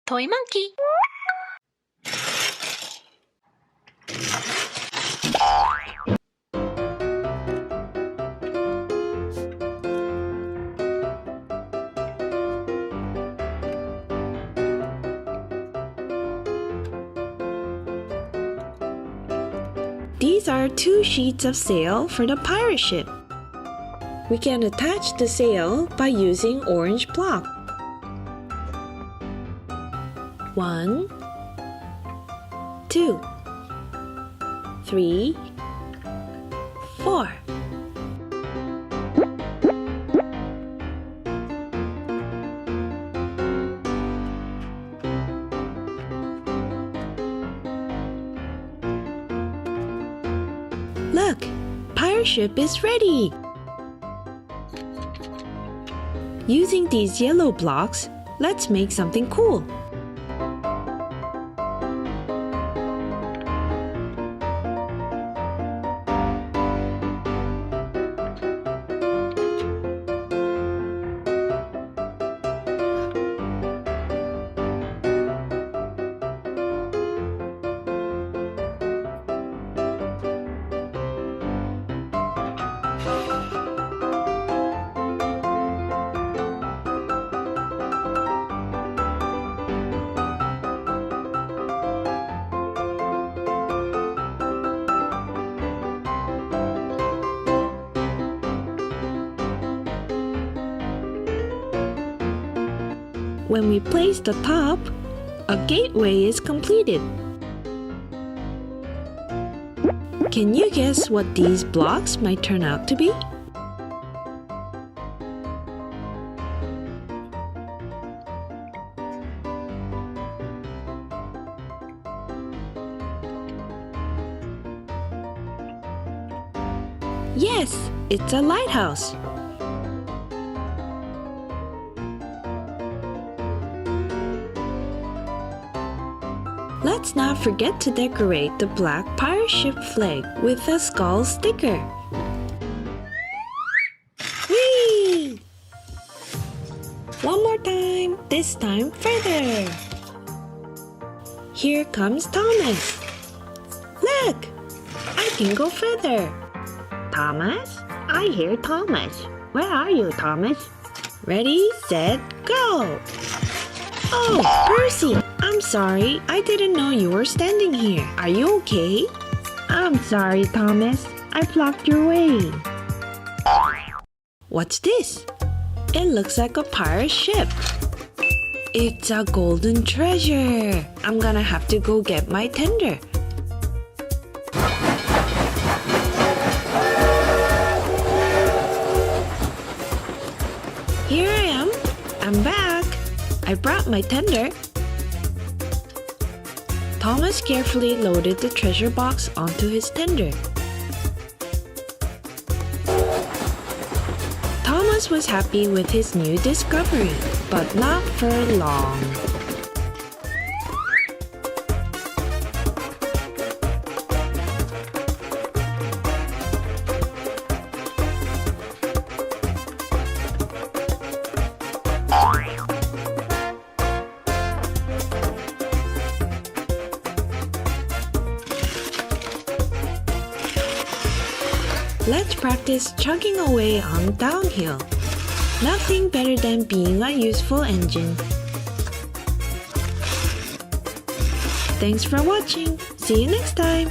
Toy monkey. These are 2 sheets of sail for the pirate ship. We can attach the sail by using orange block. 1, 2, 3, 4. Look, pirate ship is ready! Using these yellow blocks, let's make something cool. When we place the top, a gateway is completed. Can you guess what these blocks might turn out to be? Yes, it's a lighthouse. Let's not forget to decorate the black pirate ship flag with a skull sticker. Whee! One more time, this time further. Here comes Thomas. Look, I can go further. Thomas? I hear Thomas. Where are you, Thomas? Ready, set, go! Oh, Percy! I'm sorry, I didn't know you were standing here. Are you okay? I'm sorry, Thomas. I blocked your way. What's this? It looks like a pirate ship. It's a golden treasure. I'm gonna have to go get my tender. Here I am. I'm back. I brought my tender. Thomas carefully loaded the treasure box onto his tender. Thomas was happy with his new discovery, but not for long. Let's practice chugging away on downhill. Nothing better than being a useful engine. Thanks for watching. See you next time.